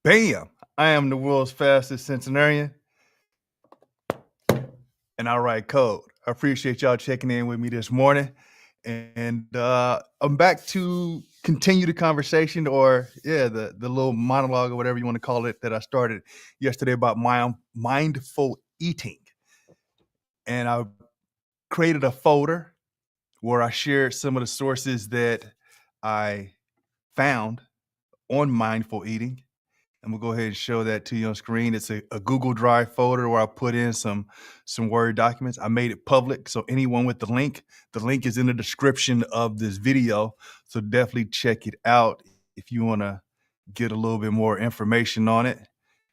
Bam! I am the world's fastest Centenarian, and I write code. I appreciate y'all checking in with me this morning. And I'm back to continue the conversation, or the little monologue or whatever you want to call it that I started yesterday about mindful eating. And I created a folder where I shared some of the sources that I found on mindful eating. And we'll go ahead and show that to you on screen. It's a Google Drive folder where I put in some Word documents. I made it public, so anyone with the link is in the description of this video. So definitely check it out if you want to get a little bit more information on it.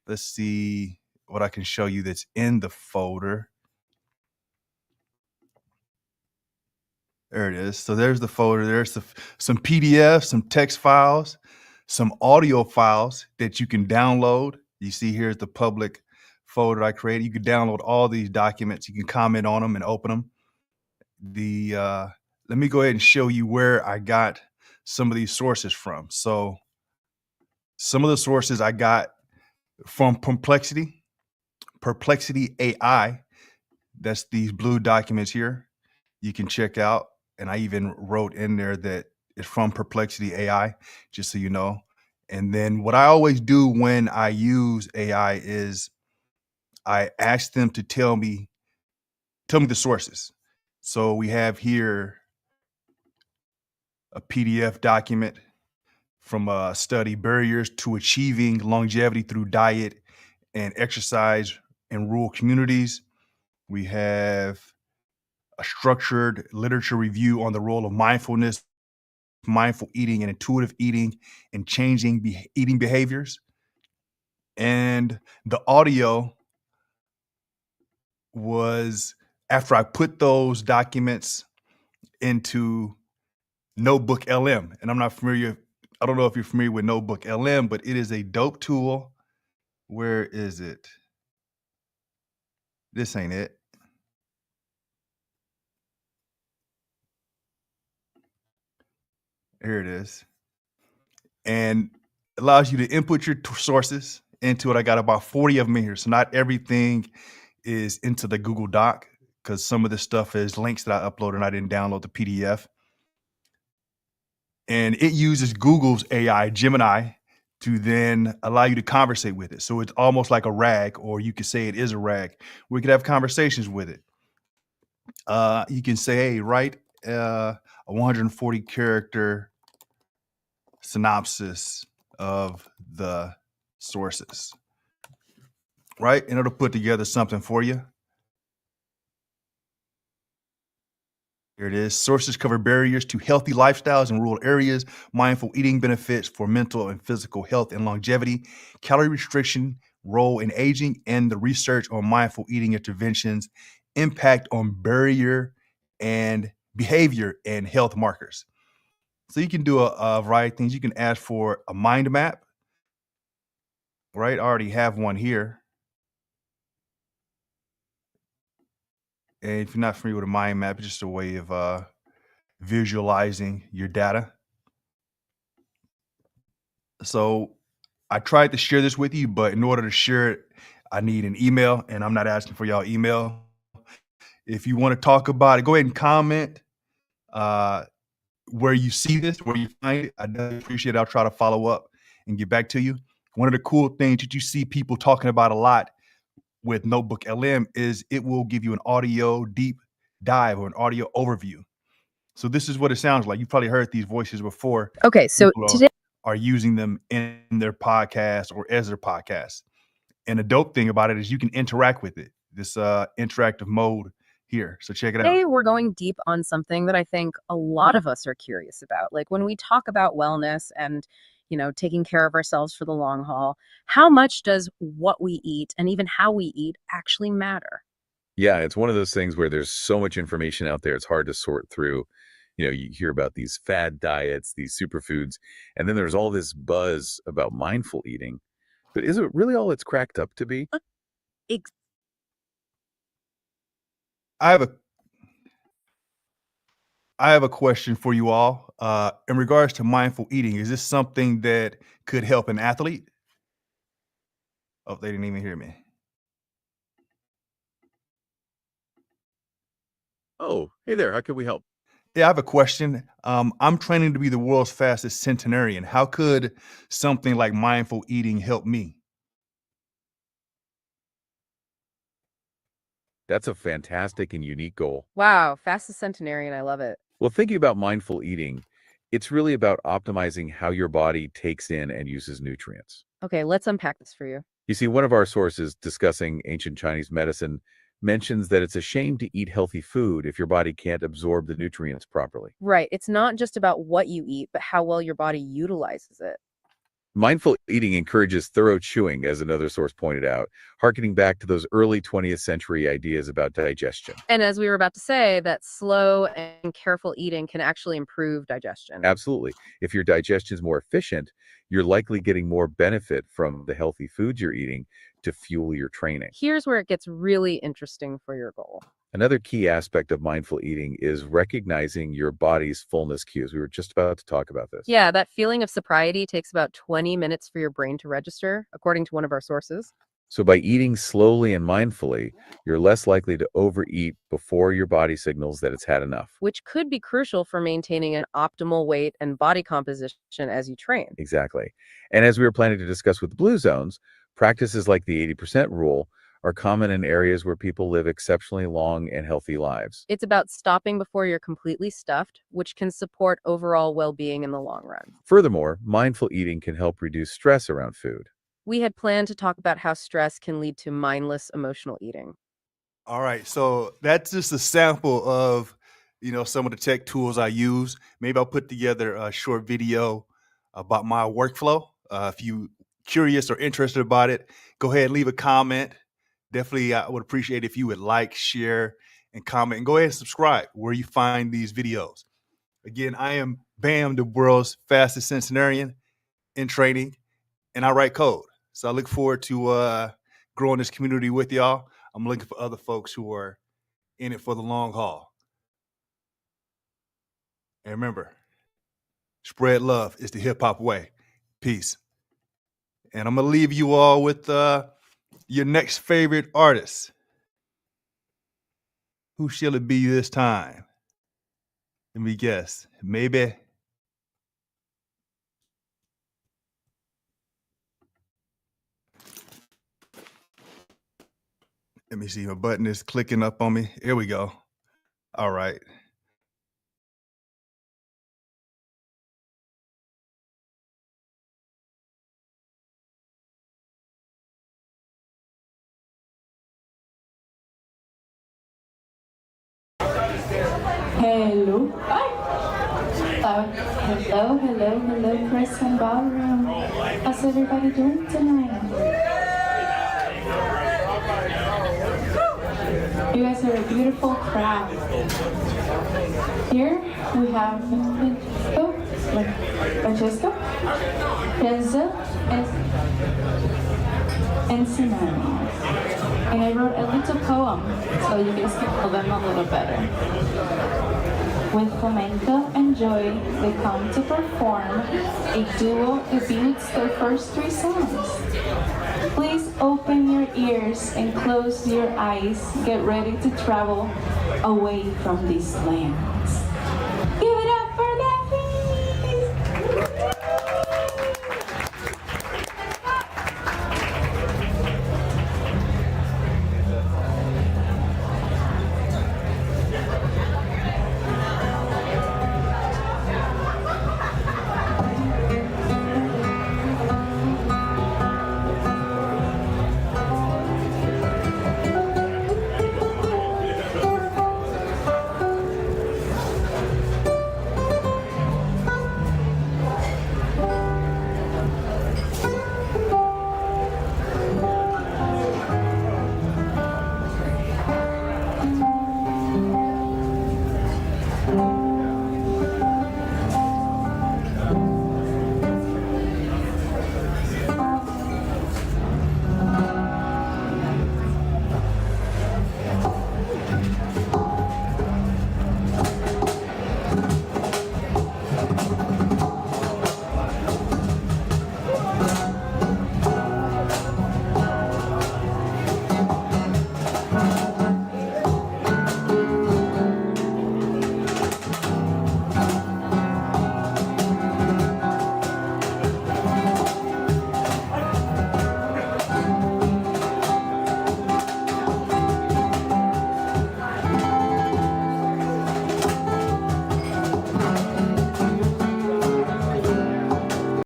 Let's see what I can show you that's in the folder. There it is. So there's the folder. There's some PDFs, some text files, some audio files that you can download. You see here's the public folder I created. You can download all these documents. You can comment on them and open them. Let me go ahead and show you where I got some of these sources from. So some of the sources I got from Perplexity AI. That's these blue documents here. You can check out. And I even wrote in there that it's from Perplexity AI, just so you know. And then what I always do when I use AI is I ask them to tell me the sources. So we have here a PDF document from a study, Barriers to Achieving Longevity Through Diet and Exercise in Rural Communities. We have a structured literature review on the role of mindfulness, mindful eating, and intuitive eating in changing eating behaviors. And the audio was after I put those documents into NotebookLM. And I don't know if you're familiar with NotebookLM, but it is a dope tool. Where is it? This ain't it. Here it is. And it allows you to input your sources into it. I got about 40 of them in here. So not everything is into the Google Doc, because some of this stuff is links that I uploaded and I didn't download the PDF. And it uses Google's AI, Gemini, to then allow you to conversate with it. So it's almost like a RAG, or you could say it is a RAG. We could have conversations with it. You can say, hey, write a 140 character synopsis of the sources, right? And it'll put together something for you. Here it is. Sources cover barriers to healthy lifestyles in rural areas, mindful eating benefits for mental and physical health and longevity, calorie restriction, role in aging, and the research on mindful eating interventions, impact on barrier and behavior and health markers. So you can do a variety of things. You can ask for a mind map, right? I already have one here. And if you're not familiar with a mind map, it's just a way of visualizing your data. So I tried to share this with you, but in order to share it, I need an email, and I'm not asking for y'all email. If you want to talk about it, go ahead and comment where you see this, where you find it. I definitely appreciate it. I'll try to follow up and get back to you. One of the cool things that you see people talking about a lot with NotebookLM is it will give you an audio deep dive or an audio overview. So this is what it sounds like. You've probably heard these voices before. Okay, so today are using them in their podcast or as their podcast. And the dope thing about it is you can interact with it, this interactive mode here. So check it out. Today we're going deep on something that I think a lot of us are curious about. Like when we talk about wellness and, taking care of ourselves for the long haul, how much does what we eat and even how we eat actually matter? Yeah, it's one of those things where there's so much information out there, it's hard to sort through. You hear about these fad diets, these superfoods, and then there's all this buzz about mindful eating. But is it really all it's cracked up to be? Ex- I have a question for you all. In regards to mindful eating, is this something that could help an athlete? Oh, they didn't even hear me. Oh, hey there. How can we help? Yeah, I have a question. I'm training to be the world's fastest centenarian. How could something like mindful eating help me? That's a fantastic and unique goal. Wow, fastest centenarian. I love it. Well, thinking about mindful eating, it's really about optimizing how your body takes in and uses nutrients. Okay, let's unpack this for you. You see, one of our sources discussing ancient Chinese medicine mentions that it's a shame to eat healthy food if your body can't absorb the nutrients properly. Right. It's not just about what you eat, but how well your body utilizes it. Mindful eating encourages thorough chewing, as another source pointed out, harkening back to those early 20th century ideas about digestion. And as we were about to say, that slow and careful eating can actually improve digestion. Absolutely. If your digestion is more efficient, you're likely getting more benefit from the healthy foods you're eating to fuel your training. Here's where it gets really interesting for your goal. Another key aspect of mindful eating is recognizing your body's fullness cues. We were just about to talk about this. Yeah, that feeling of satiety takes about 20 minutes for your brain to register, according to one of our sources. So by eating slowly and mindfully, you're less likely to overeat before your body signals that it's had enough. Which could be crucial for maintaining an optimal weight and body composition as you train. Exactly. And as we were planning to discuss with the Blue Zones, practices like the 80% rule are common in areas where people live exceptionally long and healthy lives. It's about stopping before you're completely stuffed, which can support overall well-being in the long run. Furthermore, mindful eating can help reduce stress around food. We had planned to talk about how stress can lead to mindless emotional eating. All right, so that's just a sample of, some of the tech tools I use. Maybe I'll put together a short video about my workflow. If you curious or interested about it, go ahead and leave a comment. Definitely, I would appreciate if you would like, share, and comment, and go ahead and subscribe where you find these videos. Again, I am Bam, the world's fastest centenarian in training, and I write code. So I look forward to growing this community with y'all. I'm looking for other folks who are in it for the long haul. And remember, spread love is the hip hop way. Peace. And I'm going to leave you all with your next favorite artist. Who shall it be this time? Let me guess. Maybe. Let me see. My button is clicking up on me. Here we go. All right. Hello. Hello, Chris and Ballroom. How's everybody doing tonight? You guys are a beautiful crowd. Here we have Francesco, Renzo, and Simone. And I wrote a little poem so you guys can know them a little better. With flamenco and joy, they come to perform a duo debuts their first 3 songs. Please open your ears and close your eyes. Get ready to travel away from this land.